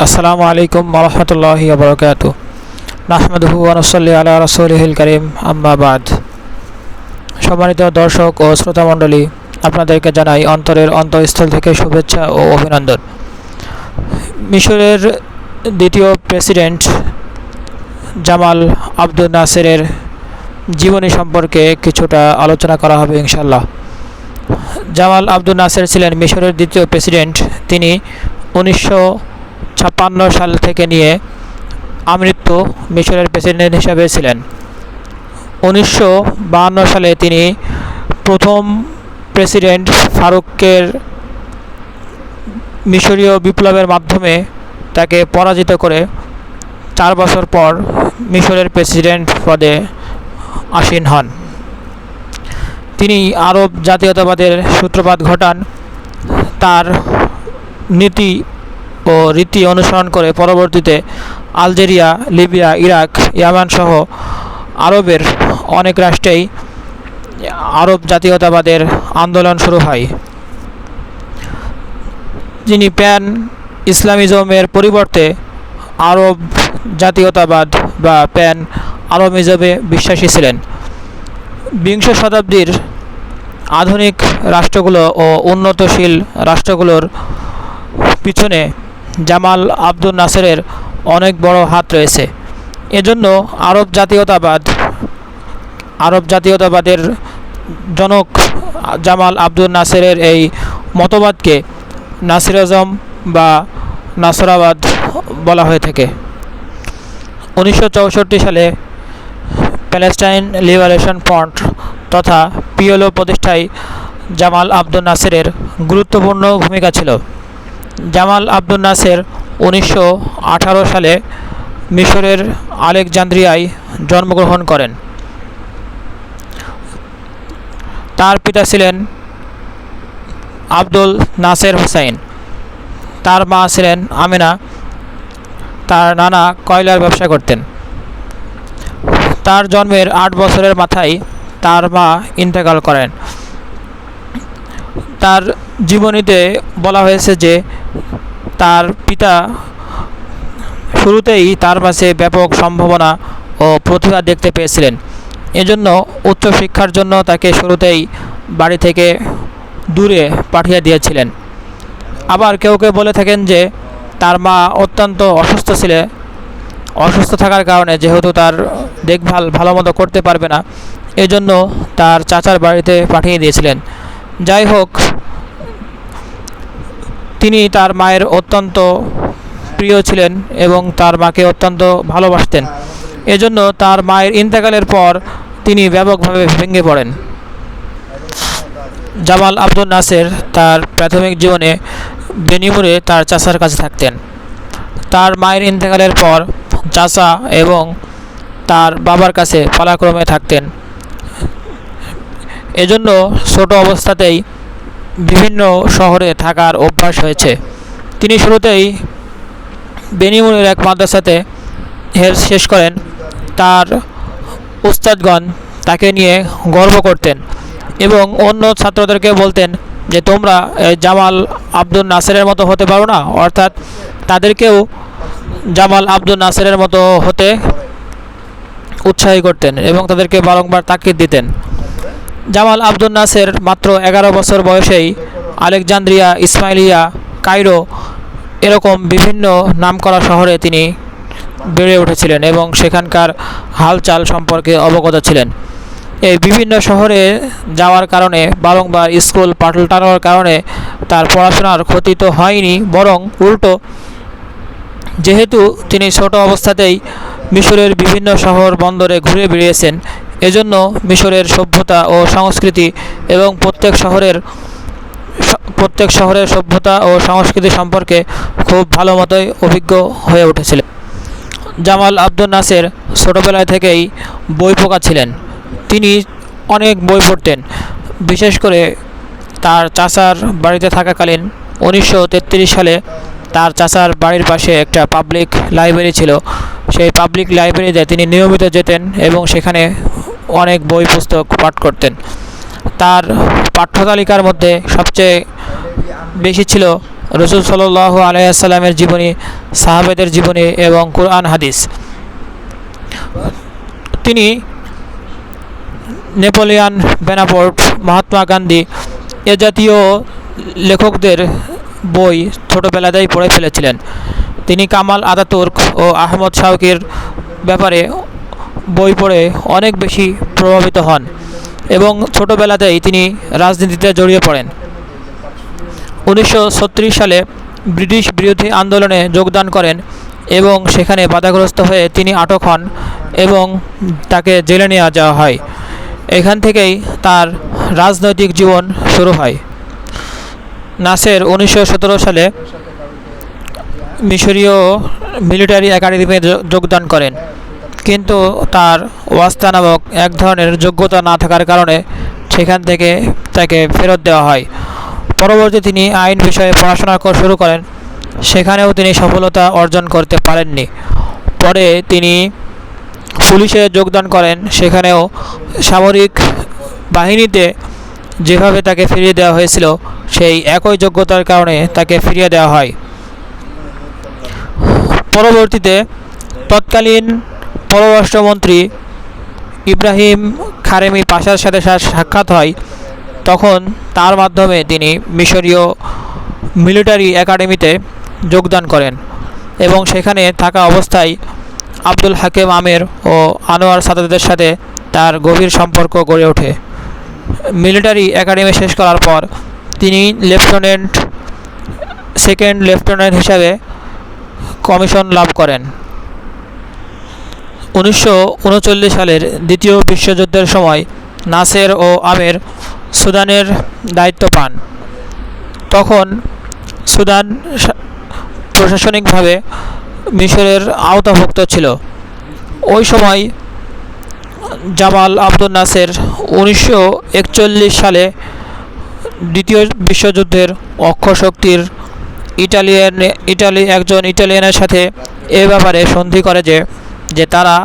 আসসালামু আলাইকুম ওয়া রাহমাতুল্লাহি ওয়া বারাকাতুহু নাহমাদুহু ওয়া নুসাল্লি আলা রাসূলিহিল কারীম আম্মা বাদ। সম্মানিত দর্শক ও শ্রোতা মণ্ডলী, আপনাদেরকে জানাই অন্তরের অন্তঃস্থল থেকে শুভেচ্ছা ও অভিনন্দন। মিশরের দ্বিতীয় প্রেসিডেন্ট জামাল আব্দুল নাসেরের জীবনী সম্পর্কে কিছুটা আলোচনা করা হবে ইনশাআল্লাহ। জামাল আব্দুল নাসের ছিলেন মিশরের দ্বিতীয় প্রেসিডেন্ট। তিনি 1956 সাল থেকে নিয়ে আমৃত্যু মিশরের প্রেসিডেন্ট হিসাবে ছিলেন। 1952 সালে তিনি প্রথম প্রেসিডেন্ট ফারুকের মিশরীয় বিপ্লবের মাধ্যমে তাকে পরাজিত করে 4 বছর পর মিশরের প্রেসিডেন্ট পদে আসীন হন। তিনি আরব জাতীয়তাবাদের সূত্রপাত ঘটান। তার নীতি ও রীতি অনুসরণ করে পরবর্তীতে আলজেরিয়া, লিবিয়া, ইরাক, ইয়ামান সহ আরবের অনেক রাষ্ট্রেই আরব জাতীয়তাবাদের আন্দোলন শুরু হয়। যিনি প্যান ইসলামিজমের পরিবর্তে আরব জাতীয়তাবাদ বা প্যান আরবিজমে বিশ্বাসী ছিলেন। বিংশ শতাব্দীর আধুনিক রাষ্ট্রগুলো ও উন্নতশীল রাষ্ট্রগুলোর পিছনে জামাল আব্দুল নাসেরের অনেক বড় হাত রয়েছে। এজন্য আরব জাতীয়তাবাদের জনক জামাল আব্দুল নাসেরের এই মতবাদকে নাসিরিজম বা নাসরাবাদ বলা হয়ে থাকে। 1964 সালে প্যালেস্টাইন লিবারেশন ফ্রন্ট তথা পিএলও প্রতিষ্ঠায় জামাল আব্দুল নাসেরের গুরুত্বপূর্ণ ভূমিকা ছিল। জামাল আব্দুল নাসের 1918 সালে মিশরের আলেকজান্দ্রিয়ায় জন্মগ্রহণ করেন। তার পিতা ছিলেন আব্দুল নাসের হুসাইন, তার মা ছিলেন আমেনা। তার নানা কয়লার ব্যবসা করতেন। তার জন্মের 8 বছরের মাথায় তার মা ইন্তেকাল করেন। তার জীবনীতে বলা হয়েছে যে তার পিতা শুরুতেই তার মাঝে ব্যাপক সম্ভাবনা ও প্রতিভা দেখতে পেয়েছিলেন। এজন্য উচ্চশিক্ষার জন্য তাকে শুরুতেই বাড়ি থেকে দূরে পাঠিয়ে দিয়েছিলেন। আবার কেউ কেউ বলে থাকেন যে তার মা অত্যন্ত অসুস্থ থাকার কারণে যেহেতু তার দেখভাল ভালো মতো করতে পারবে না, এজন্য তার চাচার বাড়িতে পাঠিয়ে দিয়েছিলেন। যাই হোক, তিনি তার মায়ের অত্যন্ত প্রিয় ছিলেন এবং তার মাকে অত্যন্ত ভালোবাসতেন। এজন্য তার মায়ের ইন্তেকালের পর তিনি ব্যাপকভাবে ভেঙে পড়েন। জামাল আব্দুল নাসের তার প্রাথমিক জীবনে বেনিমুরে তার চাচার কাছে থাকতেন। তার মায়ের ইন্তেকালের পর চাচা এবং তার বাবার কাছে পালাক্রমে থাকতেন। এজন্য ছোট অবস্থাতেই বিভিন্ন শহরে থাকার অভ্যাস হয়েছে। তিনি শুরুতেই বেনিমুরের এক মাদ্রাসাতে শেষ করেন। তার উস্তাদগণ তাকে নিয়ে গর্ব করতেন এবং অন্য ছাত্রদেরকে বলতেন যে তোমরা জামাল আব্দুল নাসেরের মতো হতে পারো না, অর্থাৎ তাদেরকেও জামাল আব্দুল নাসেরের মতো হতে উৎসাহী করতেন এবং তাদেরকে বারংবার তাকিদ দিতেন। জামাল আব্দুল নাসের মাত্র 11 বছর বয়সেই আলেকজান্দ্রিয়া, ইসমাইলিয়া, কায়রো এরকম বিভিন্ন নামকরা শহরে তিনি বেড়ে উঠেছিলেন এবং সেখানকার হালচাল সম্পর্কে অবগত ছিলেন। এই বিভিন্ন শহরে যাওয়ার কারণে বারংবার স্কুল পাল্টানোর কারণে তার পড়াশোনার ক্ষতি তো হয়নি, বরং উল্টো, যেহেতু তিনি ছোট অবস্থাতেই মিশরের বিভিন্ন শহর বন্দরে ঘুরে বেরিয়েছেন, এজন্য মিশরের সভ্যতা ও সংস্কৃতি এবং প্রত্যেক শহরের সভ্যতা ও সংস্কৃতি সম্পর্কে খুব ভালো মতোই অভিজ্ঞ হয়ে উঠেছিলেন। জামাল আব্দুল নাসের ছোটোবেলায় থেকেই বইপোকা ছিলেন। তিনি অনেক বই পড়তেন। বিশেষ করে তার চাচার বাড়িতে থাকাকালীন 1933 সালে তার চাচার বাড়ির পাশে একটা পাবলিক লাইব্রেরি ছিল। সেই পাবলিক লাইব্রেরিতে তিনি নিয়মিত যেতেন এবং সেখানে অনেক বই পুস্তক পাঠ করতেন। তার পাঠ্যতালিকার মধ্যে সবচেয়ে বেশি ছিল রাসূল সাল্লাল্লাহু আলাইহি ওয়াসাল্লামের জীবনী, সাহাবাদের জীবনী এবং কুরআন হাদিস। তিনি নেপোলিয়ন বোনাপার্ট, মহাত্মা গান্ধী এ জাতীয় লেখকদের বই ছোটোবেলাতেই পড়ে ফেলেছিলেন। তিনি কামাল আতাতুর্ক ও আহমদ শওকীর ব্যাপারে বই পড়ে অনেক বেশি প্রভাবিত হন এবং ছোটোবেলাতেই তিনি রাজনীতিতে জড়িয়ে পড়েন। 1936 সালে ব্রিটিশ বিরোধী আন্দোলনে যোগদান করেন এবং সেখানে বাধাগ্রস্ত হয়ে তিনি আটক হন এবং তাকে জেলে নিয়ে যাওয়া হয়। এখান থেকেই তার রাজনৈতিক জীবন শুরু হয়। নাসের 1917 সালে মিশরীয় মিলিটারি একাডেমিতে যোগদান করেন, কিন্তু তার ওয়াস্তা নামক এক ধরনের যোগ্যতা না থাকার কারণে সেখান থেকে তাকে ফেরত দেওয়া হয়। পরবর্তী তিনি আইন বিষয়ে পড়াশোনা শুরু করেন, সেখানেও তিনি সফলতা অর্জন করতে পারেননি। পরে তিনি পুলিশে যোগদান করেন, সেখানেও সামরিক বাহিনীতে যেভাবে তাকে ফিরিয়ে দেওয়া হয়েছিল সেই একই যোগ্যতার কারণে তাকে ফিরিয়ে দেওয়া হয়। পরবর্তীতে তৎকালীন পররাষ্ট্রমন্ত্রী ইব্রাহিম খারেমি পাশার সাথে সাক্ষাৎ হয়। তখন তার মাধ্যমে তিনি মিশরীয় মিলিটারি একাডেমিতে যোগদান করেন এবং সেখানে থাকা অবস্থায় আব্দুল হাকিম আমির ও আনোয়ার সাদাতের সাথে তার গভীর সম্পর্ক গড়ে ওঠে। মিলিটারি একাডেমি শেষ করার পর তিনি সেকেন্ড লেফটেন্যান্ট হিসাবে কমিশন লাভ করেন। 1939 সালের দ্বিতীয় বিশ্বযুদ্ধের সময় নাসের ও আমির সুদানের দায়িত্ব পান। তখন সুদান প্রশাসনিকভাবে মিশরের আওতাভুক্ত ছিল। ওই সময় জামাল আবদুল নাসের 1941 সালে দ্বিতীয় বিশ্বযুদ্ধের অক্ষশক্তির একজন ইটালিয়ানের সাথে এ ব্যাপারে সন্ধি করে যে তারা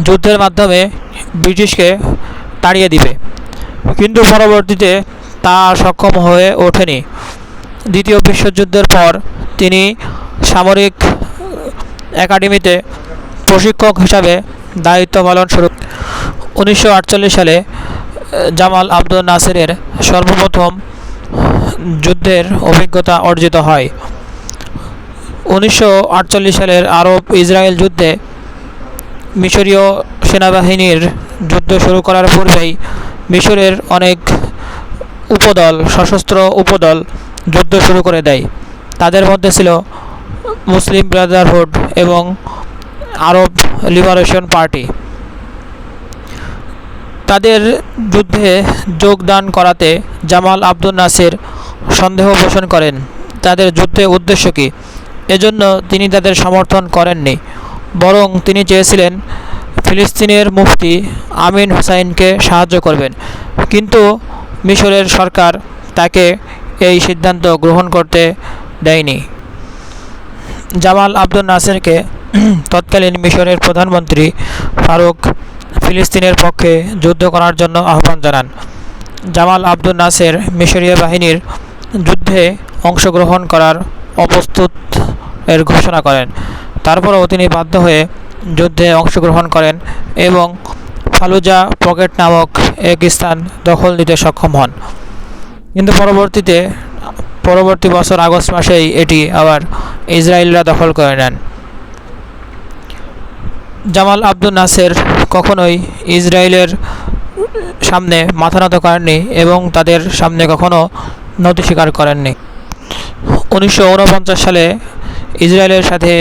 যুদ্ধের মাধ্যমে ব্রিটিশকে তাড়িয়ে দিবে, কিন্তু পরবর্তীতে তা সক্ষম হয়ে ওঠেনি। দ্বিতীয় বিশ্বযুদ্ধের পর তিনি সামরিক একাডেমিতে প্রশিক্ষক হিসাবে দায়িত্ব পালন শুরু। 1948 সালে জামাল আবদুল নাসেরের সর্বপ্রথম যুদ্ধের অভিজ্ঞতা অর্জিত হয়। 1948 সালের আরব ইসরায়েল যুদ্ধে মিশরীয় সেনাবাহিনীর যুদ্ধ শুরু করার পূর্বেই মিশরের অনেক সশস্ত্র উপদল যুদ্ধ শুরু করে দেয়। তাদের মধ্যে ছিল মুসলিম ব্রাদারহুড এবং আরব লিবারেশন পার্টি। তাদের যুদ্ধে যোগদান করাতে জামাল আবদুল নাসের সন্দেহ পোষণ করেন তাদের যুদ্ধে উদ্দেশ্য কী। এজন্য তিনি তাদের সমর্থন করেননি, বরং তিনি চেয়েছিলেন ফিলিস্তিনের মুফতি আমিন হুসাইনকে সাহায্য করবেন, কিন্তু মিশরের সরকার তাকে এই সিদ্ধান্ত গ্রহণ করতে দেয়নি। জামাল আবদুল নাসেরকে তৎকালীন মিশরের প্রধানমন্ত্রী ফারুক ফিলিস্তিনের পক্ষে যুদ্ধ করার জন্য আহ্বান জানান। জামাল আবদুল নাসের মিশরীয় বাহিনীর যুদ্ধে অংশগ্রহণ করার অপ্রস্তুত এর ঘোষণা করেন। তারপরেও তিনি বাধ্য হয়ে যুদ্ধে অংশগ্রহণ করেন এবং ফালুজা পকেট নামক এক স্থান দখল নিতে সক্ষম হন, কিন্তু পরবর্তী বছর আগস্ট মাসেই এটি আবার ইসরায়েলরা দখল করে নেন। জামাল আবদুল নাসের কখনোই ইসরায়েলের সামনে মাথা নত করেননি এবং তাদের সামনে কখনো নতি স্বীকার করেননি। 1949 সালে ইসরায়েলের সাথে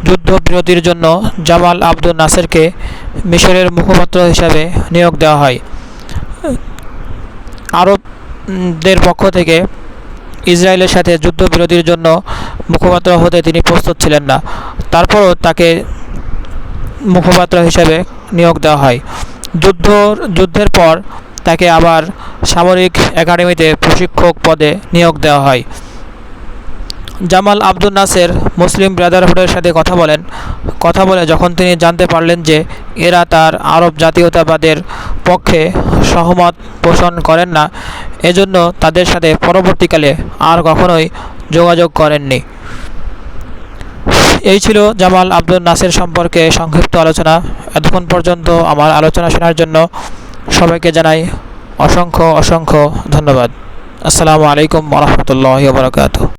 যুদ্ধবিরতির জন্য জামাল আবদুল নাসেরকে মিশরের মুখপাত্র হিসাবে নিয়োগ দেওয়া হয়। আরবদের পক্ষ থেকে ইসরায়েলের সাথে যুদ্ধবিরতির জন্য মুখপাত্র হতে তিনি প্রস্তুত ছিলেন না, তারপরও তাকে মুখপাত্র হিসাবে নিয়োগ দেওয়া হয়। যুদ্ধের পর তাকে আবার সামরিক একাডেমিতে প্রশিক্ষক পদে নিয়োগ দেওয়া হয়। জামাল আবদুল নাসের মুসলিম ব্রাদারহুডের সাথে কথা বলে যখন তিনি জানতে পারলেন যে এরা তার আরব জাতীয়তাবাদের পক্ষে সহমত পোষণ করেন না এজন্য তাদের সাথে পরবর্তীকালে আর কখনোই যোগাযোগ করেননি। এই ছিল জামাল আব্দুল নাসের সম্পর্কে সংক্ষিপ্ত আলোচনা। এতক্ষণ পর্যন্ত আমার আলোচনা শোনার জন্য সবাইকে জানাই অসংখ্য অসংখ্য ধন্যবাদ। আসসালামু আলাইকুম ওয়া রাহমাতুল্লাহি ওয়া বারাকাতুহু।